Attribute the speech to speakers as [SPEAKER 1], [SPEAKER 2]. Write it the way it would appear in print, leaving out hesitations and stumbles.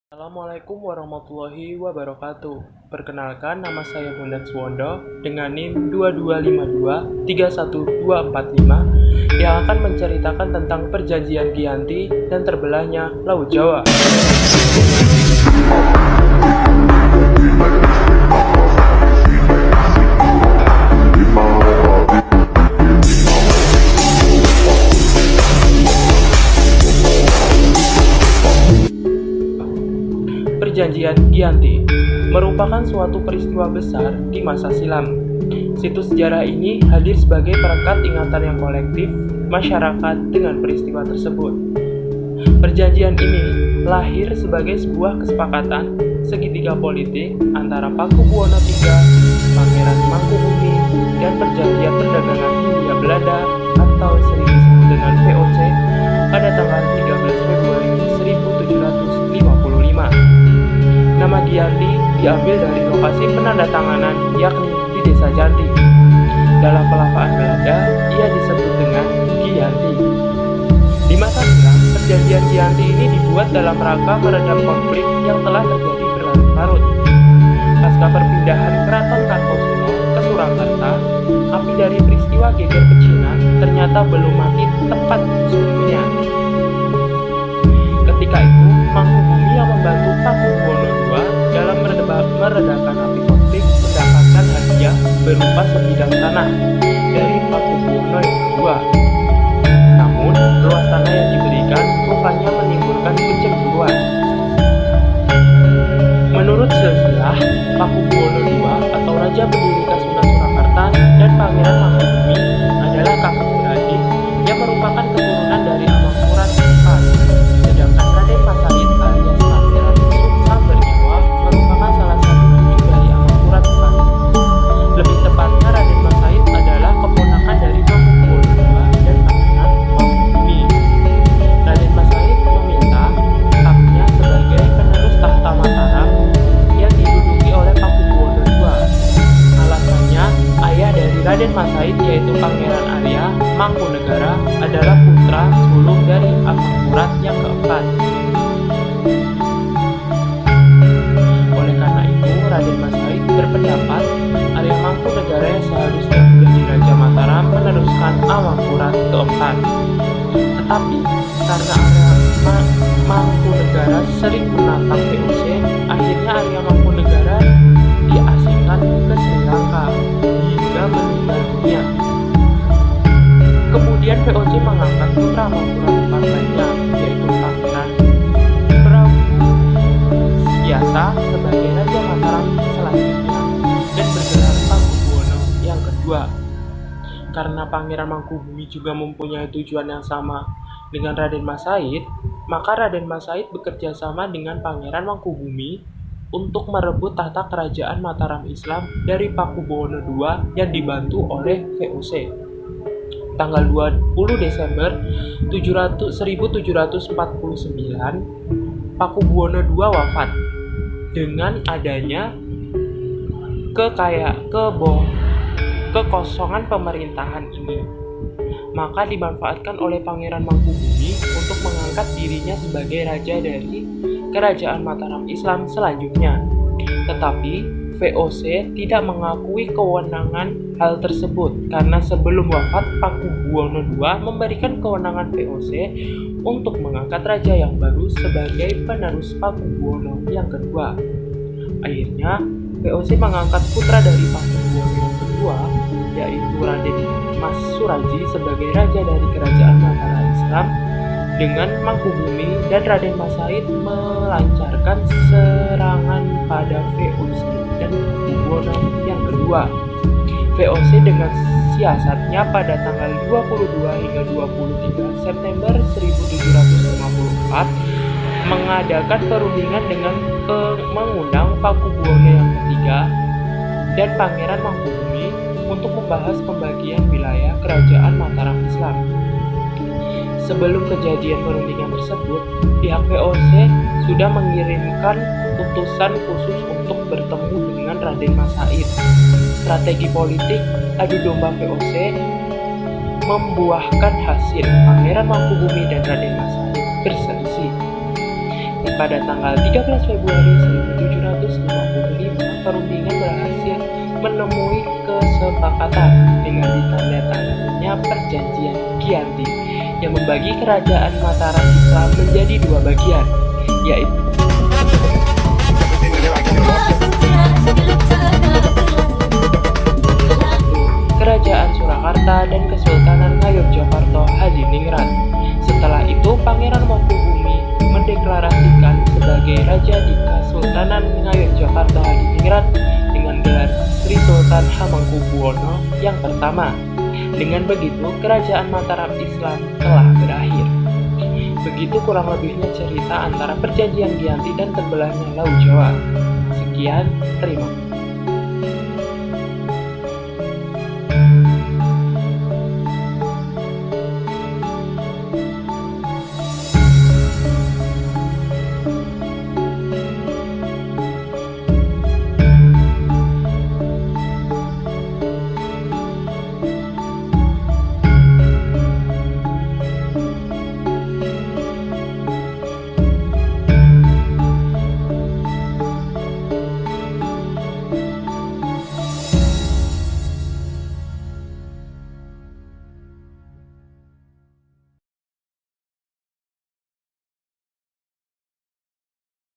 [SPEAKER 1] Assalamualaikum warahmatullahi wabarakatuh. Perkenalkan, nama saya Bondan Suwondo dengan NIM 225231245 yang akan menceritakan tentang perjanjian Giyanti dan terbelahnya Laut Jawa. Perjanjian Giyanti merupakan suatu peristiwa besar di masa silam. Situs sejarah ini hadir sebagai perekat ingatan yang kolektif masyarakat dengan peristiwa tersebut. Perjanjian ini lahir sebagai sebuah kesepakatan segitiga politik antara Pakubuwono III, Pangeran Mangkubumi, dan Perjanjian Perdagangan Hindia Belanda atau sering disebut dengan VOC pada tanggal 13 Februari 1755. Nama Giyanti diambil dari lokasi penandatanganan, yakni di Desa Janti. Dalam pelafaan Belanda, ia disebut dengan Giyanti. Di masa silam, perjanjian Giyanti ini dibuat dalam rangka meredam konflik yang telah terjadi berlarut-larut. Pasca perpindahan Keraton Kartosono ke Surakarta, api dari peristiwa geger pecinan ternyata belum mati tepat sesungguhnya. Ketika itu, Mangkubumi yang membantu Pakubuwono II dalam meredakan api konflik mendapatkan hadiah berupa sebidang tanah dari Pakubuwono yang kedua. Namun, luas tanah yang diberikan rupanya menimbulkan kecemburuan. Menurut silsilah, Pakubuwono II atau Raja Pendiri Kasunan Surakarta dan Pangeran Mangkubumi adalah kakak beradik yang merupakan keturunan dari Amangkurat IV. Sedangkan Raden Masahid alias Pangeran Sambernyawa merupakan salah satu cucu dari Amangkurat IV. Lebih tepatnya, Raden Masahid adalah keponakan dari Pakubuwono II dan Pangeran Mangkubumi. Raden Masahid meminta haknya sebagai penerus tahta Mataram yang diduduki oleh Pakubuwono II. Alasannya, ayah dari Raden Masahid yaitu Pangeran Arya Mangkunegara adalah putra sulung dari Amangkurat yang keempat. Oleh karena itu, Raden Masahid berpendapat Arya Mangkunegara yang seharusnya menjadi Raja Mataram meneruskan Amangkurat keempat. Tetapi karena Arya Mangkunegara sering menantang VOC, akhirnya Arya Mangkunegara diasingkan ke Sri Lanka hingga meninggal dunia. Kemudian VOC mengangkat putra Amangkurat IV lainnya, yaitu Pangeran Prabu Siasa sebagai Raja Mataram selanjutnya dan bergelar Pakubuwono yang kedua. Karena Pangeran Mangkubumi juga mempunyai tujuan yang sama dengan Raden Masahid, maka Raden Masahid bekerja sama dengan Pangeran Mangkubumi untuk merebut tahta kerajaan Mataram Islam dari Pakubuwono II yang dibantu oleh VOC. Tanggal 20 Desember 1749, Pakubuwono II wafat. Dengan adanya kekosongan pemerintahan ini, maka dimanfaatkan oleh Pangeran Mangkubumi untuk mengangkat dirinya sebagai raja dari kerajaan Mataram Islam selanjutnya. Tetapi VOC tidak mengakui kewenangan hal tersebut karena sebelum wafat Pakubuwono II memberikan kewenangan VOC untuk mengangkat raja yang baru sebagai penerus Pakubuwono yang kedua. Akhirnya VOC mengangkat putra dari Pakubuwono yang kedua, yaitu Raden Mas Suraji sebagai raja dari kerajaan Mataram Islam, dengan Mangkubumi dan Raden Masahid melancarkan serangan pada VOC dan Pakubuwono yang kedua. VOC dengan siasatnya pada tanggal 22 hingga 23 September 1754 mengadakan perundingan dengan mengundang Pakubuwono yang ketiga dan Pangeran Mangkubumi untuk membahas pembagian wilayah kerajaan Mataram Islam. Sebelum kejadian perundingan tersebut, pihak VOC sudah mengirimkan utusan khusus untuk bertemu dengan Raden Masahid. Strategi politik adu domba VOC membuahkan hasil. Pangeran Mangkubumi dan Raden Masahid berselisih. Pada tanggal 13 Februari 1755, perundingan berhasil menemui kesepakatan dengan ditandatanganinya Perjanjian Giyanti yang membagi kerajaan Mataram Islam menjadi dua bagian, yaitu Kerajaan Surakarta dan Kesultanan Ngayogyakarta Hadiningrat. Setelah itu, Pangeran Mangkubumi mendeklarasikan sebagai Raja di Kesultanan Ngayogyakarta Hadiningrat dengan gelar Sri Sultan Hamengkubuwono yang pertama. Dengan begitu, Kerajaan Mataram Islam telah berakhir. Begitu kurang lebihnya cerita antara Perjanjian Giyanti dan terbelahnya Laut Jawa. Sekian, terima kasih.